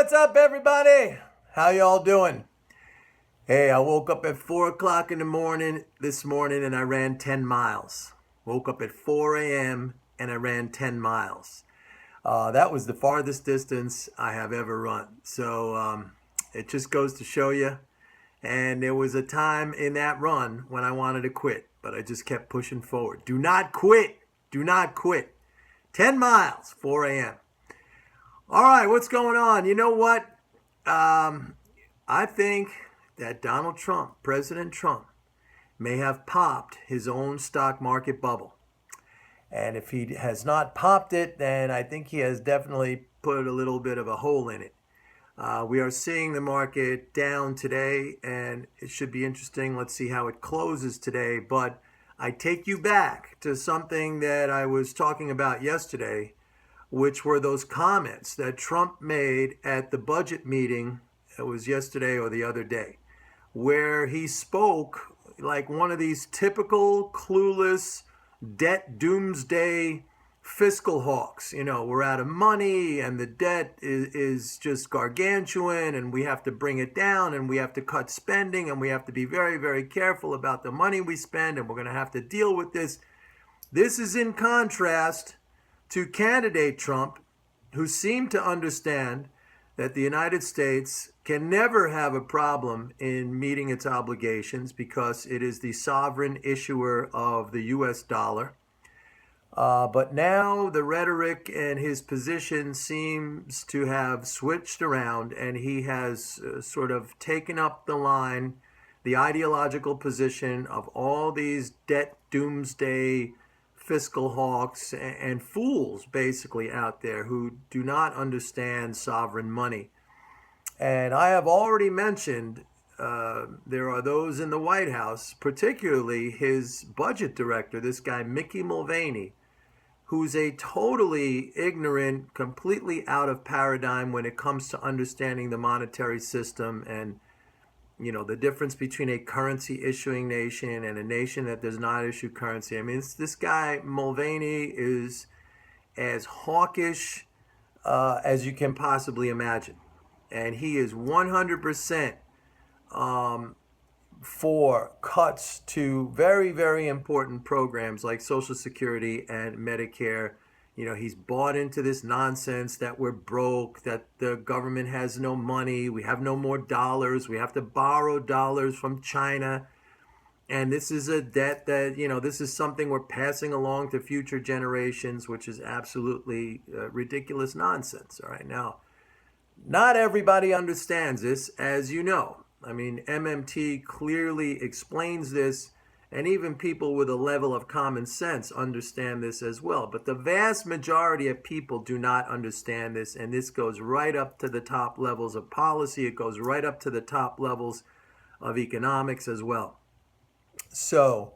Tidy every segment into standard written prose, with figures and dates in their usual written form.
What's up, everybody? How y'all doing? Hey, I woke up at 4 o'clock in the morning this morning and I ran 10 miles. Woke up at 4 a.m. and I ran 10 miles. That was the farthest distance I have ever run. So it just goes to show you. And there was a time in that run when I wanted to quit, but I just kept pushing forward. Do not quit. Do not quit. 10 miles, 4 a.m. All right, what's going on? You know what? I think that Donald Trump, President Trump, may have popped his own stock market bubble. And if he has not popped it, then I think he has definitely put a little bit of a hole in it. We are seeing the market down today, and it should be interesting. Let's see how it closes today. But I take you back to something that I was talking about yesterday, which were those comments that Trump made at the budget meeting. It was yesterday or the other day, where he spoke like one of these typical clueless debt doomsday fiscal hawks. You know, we're out of money and the debt is just gargantuan and we have to bring it down and we have to cut spending and we have to be very, very careful about the money we spend and we're going to have to deal with this. This is in contrast to candidate Trump, who seemed to understand that the United States can never have a problem in meeting its obligations because it is the sovereign issuer of the US dollar. But now the rhetoric and his position seems to have switched around, and he has sort of taken up the line, the ideological position of all these debt doomsday fiscal hawks and fools basically out there who do not understand sovereign money. And I have already mentioned there are those in the White House, particularly his budget director, this guy Mickey Mulvaney, who's a totally ignorant, completely out of paradigm when it comes to understanding the monetary system and, you know, the difference between a currency issuing nation and a nation that does not issue currency. I mean, this guy Mulvaney is as hawkish as you can possibly imagine. And he is 100% for cuts to very, very important programs like Social Security and Medicare. You know, he's bought into this nonsense that we're broke, that the government has no money, we have no more dollars, we have to borrow dollars from China. And this is a debt that, you know, this is something we're passing along to future generations, which is absolutely ridiculous nonsense. All right, now, not everybody understands this, as you know. I mean, MMT clearly explains this, and even people with a level of common sense understand this as well. But the vast majority of people do not understand this, and this goes right up to the top levels of policy. It goes right up to the top levels of economics as well. So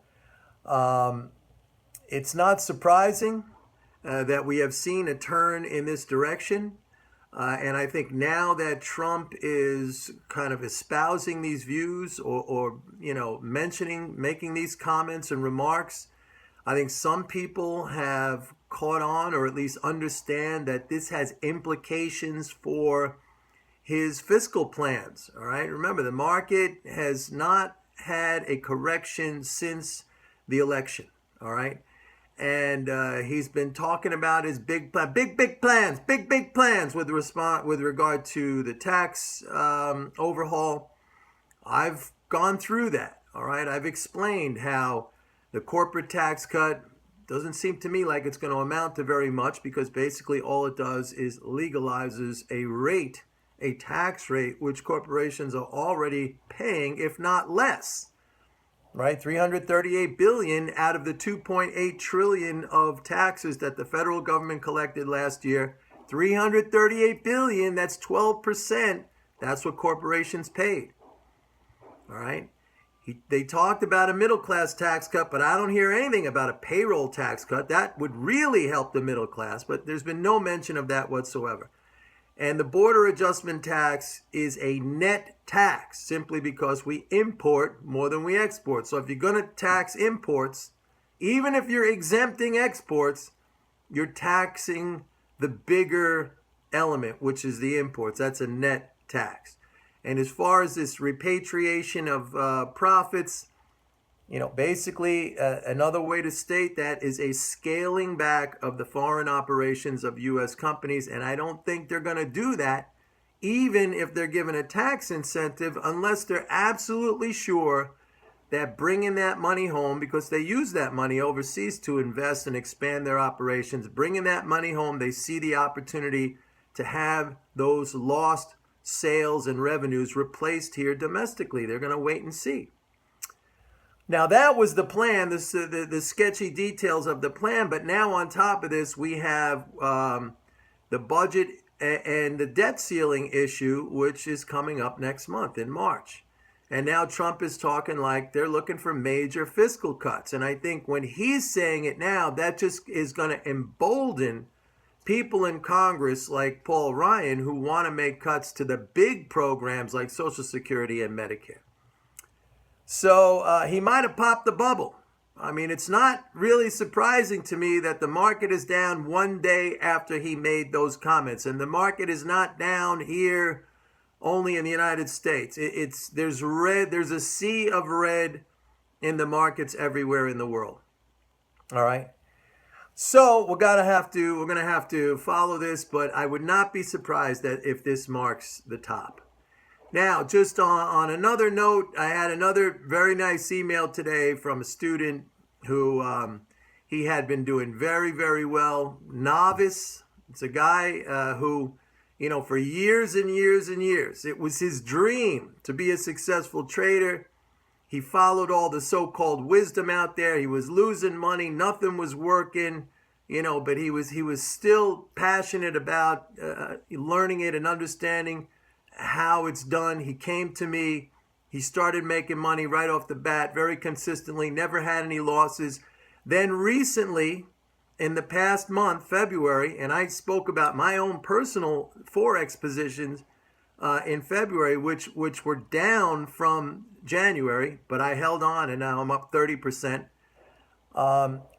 it's not surprising that we have seen a turn in this direction. And I think now that Trump is kind of espousing these views or you know, making these comments and remarks, I think some people have caught on or at least understand that this has implications for his fiscal plans. All right. Remember, the market has not had a correction since the election. All right. And he's been talking about his big plans with regard to the tax overhaul. I've gone through that. All right, I've explained how the corporate tax cut doesn't seem to me like it's going to amount to very much because basically all it does is legalizes a tax rate which corporations are already paying, if not less. Right, 338 billion out of the 2.8 trillion of taxes that the federal government collected last year. 338 billion, that's 12%. That's what corporations paid. All right. They talked about a middle class tax cut, but I don't hear anything about a payroll tax cut. That would really help the middle class, but there's been no mention of that whatsoever. And the border adjustment tax is a net tax simply because we import more than we export. So if you're going to tax imports, even if you're exempting exports, you're taxing the bigger element, which is the imports. That's a net tax. And as far as this repatriation of profits, basically another way to state that is a scaling back of the foreign operations of U.S. companies. And I don't think they're going to do that, even if they're given a tax incentive, unless they're absolutely sure that bringing that money home, because they use that money overseas to invest and expand their operations, bringing that money home, they see the opportunity to have those lost sales and revenues replaced here domestically. They're going to wait and see. Now, that was the plan, the sketchy details of the plan. But now on top of this, we have the budget and the debt ceiling issue, which is coming up next month in March. And now Trump is talking like they're looking for major fiscal cuts. And I think when he's saying it now, that just is going to embolden people in Congress like Paul Ryan, who want to make cuts to the big programs like Social Security and Medicare. So he might have popped the bubble. I mean, it's not really surprising to me that the market is down one day after he made those comments. And the market is not down here only in the United States. There's red. There's a sea of red in the markets everywhere in the world. All right. So we're gonna have to follow this, but I would not be surprised that if this marks the top. Now, just on another note, I had another very nice email today from a student who he had been doing very, very well. Novice. It's a guy who, for years and years and years, it was his dream to be a successful trader. He followed all the so-called wisdom out there. He was losing money. Nothing was working, but he was still passionate about learning it and understanding how it's done. He came to me. He started making money right off the bat, very consistently, never had any losses. Then recently, in the past month, February, and I spoke about my own personal Forex positions in February, which were down from January, but I held on and now I'm up 30%.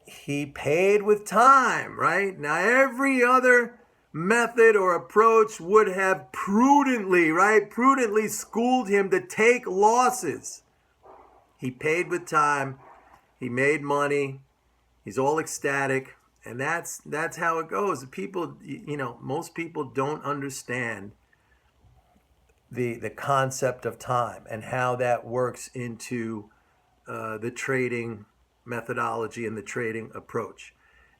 He paid with time, right? Now, every other method or approach would have prudently schooled him to take losses. He paid with time. He made money. He's all ecstatic. And that's how it goes. People, most people don't understand the concept of time and how that works into the trading methodology and the trading approach.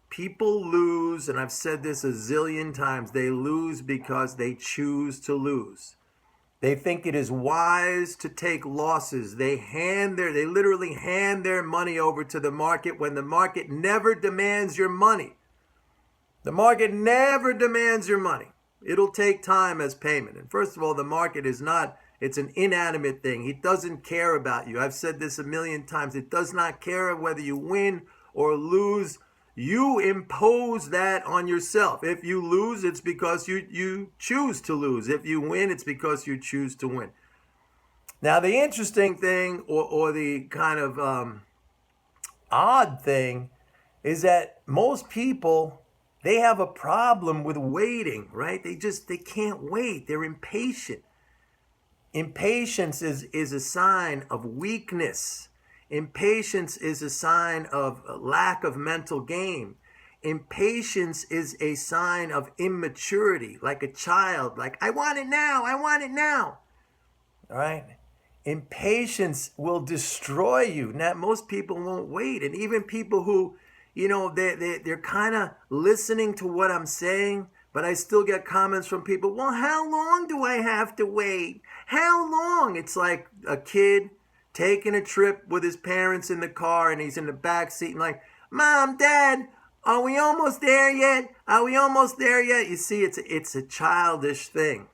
People lose, and I've said this a zillion times, they lose because they choose to lose. They think it is wise to take losses. They literally hand their money over to the market when the market never demands your money. The market never demands your money. It'll take time as payment. And first of all, the market it's an inanimate thing. It doesn't care about you. I've said this a million times. It does not care whether you win or lose. You impose that on yourself. If you lose, it's because you choose to lose. If you win, it's because you choose to win. Now, the interesting thing or the kind of odd thing is that most people, they have a problem with waiting, right? They can't wait. They're impatient. Impatience is a sign of weakness. Impatience is a sign of lack of mental game. Impatience is a sign of immaturity, like a child, like, I want it now, I want it now. All right? Impatience will destroy you. Now, most people won't wait. And even people who, they're kind of listening to what I'm saying, but I still get comments from people, well, how long do I have to wait? How long? It's like a kid taking a trip with his parents in the car, and he's in the back seat and like, Mom, Dad, are we almost there yet? Are we almost there yet? You see, it's a childish thing.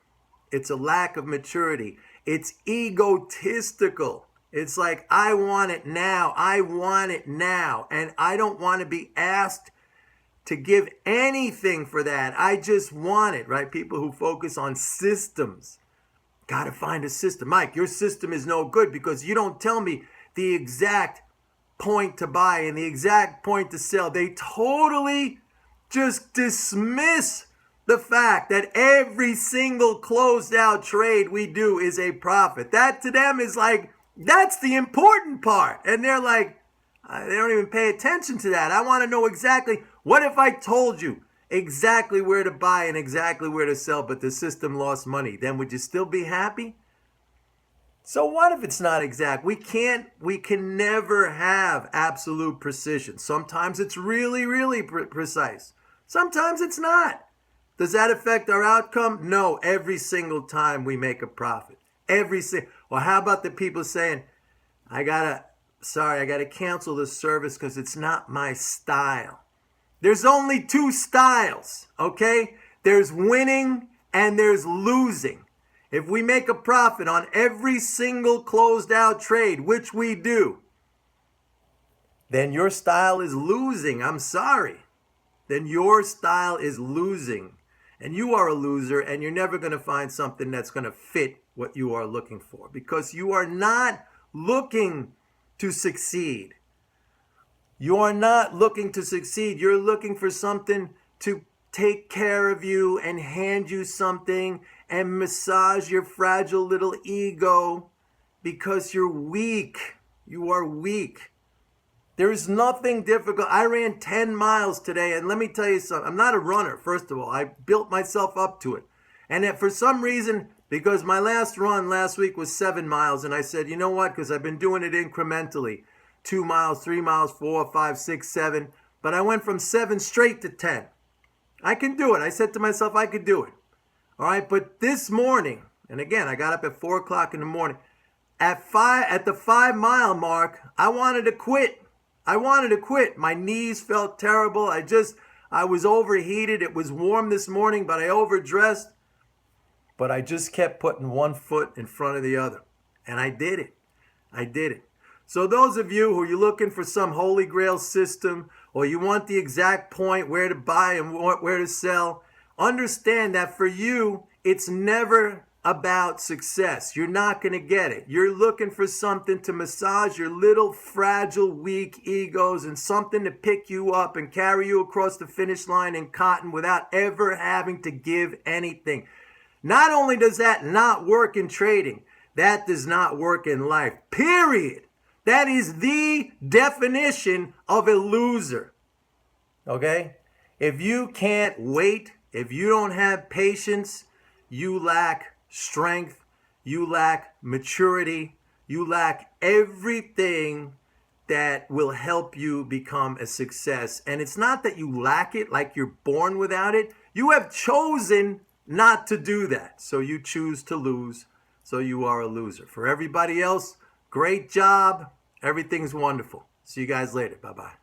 It's a lack of maturity. It's egotistical. It's like, I want it now. I want it now. And I don't want to be asked to give anything for that. I just want it, right? People who focus on systems. Got to find a system. Mike, your system is no good because you don't tell me the exact point to buy and the exact point to sell. They totally just dismiss the fact that every single closed out trade we do is a profit. That to them is like, that's the important part. And they're like, they don't even pay attention to that. I want to know exactly, what if I told you exactly where to buy and exactly where to sell, but the system lost money? Then would you still be happy? So what if it's not exact? We can never have absolute precision. Sometimes it's really, really precise. Sometimes it's not. Does that affect our outcome? No, every single time we make a profit. Well, how about the people saying, I gotta cancel this service because it's not my style. There's only two styles, okay? There's winning and there's losing. If we make a profit on every single closed out trade, which we do, then your style is losing. I'm sorry. Then your style is losing. And you are a loser, and you're never going to find something that's going to fit what you are looking for, because you are not looking to succeed. You are not looking to succeed. You're looking for something to take care of you and hand you something and massage your fragile little ego because you're weak. You are weak. There is nothing difficult. I ran 10 miles today, and let me tell you something. I'm not a runner, first of all. I built myself up to it. And for some reason, because my last run last week was 7 miles, and I said, you know what? Because I've been doing it incrementally. 2 miles, 3 miles, 4, 5, 6, 7. But I went from 7 straight to 10. I can do it. I said to myself, I could do it. All right, but this morning, and again, I got up at 4 o'clock in the morning. At the 5 mile mark, I wanted to quit. My knees felt terrible. I was overheated. It was warm this morning, but I overdressed. But I just kept putting one foot in front of the other. And I did it. So those of you who are looking for some holy grail system, or you want the exact point where to buy and where to sell, understand that for you, it's never about success. You're not going to get it. You're looking for something to massage your little fragile, weak egos, and something to pick you up and carry you across the finish line in cotton without ever having to give anything. Not only does that not work in trading, that does not work in life. Period. That is the definition of a loser. Okay? If you can't wait, if you don't have patience, you lack strength, you lack maturity, you lack everything that will help you become a success. And it's not that you lack it, like you're born without it. You have chosen not to do that. So you choose to lose. So you are a loser. For everybody else, great job. Everything's wonderful. See you guys later. Bye-bye.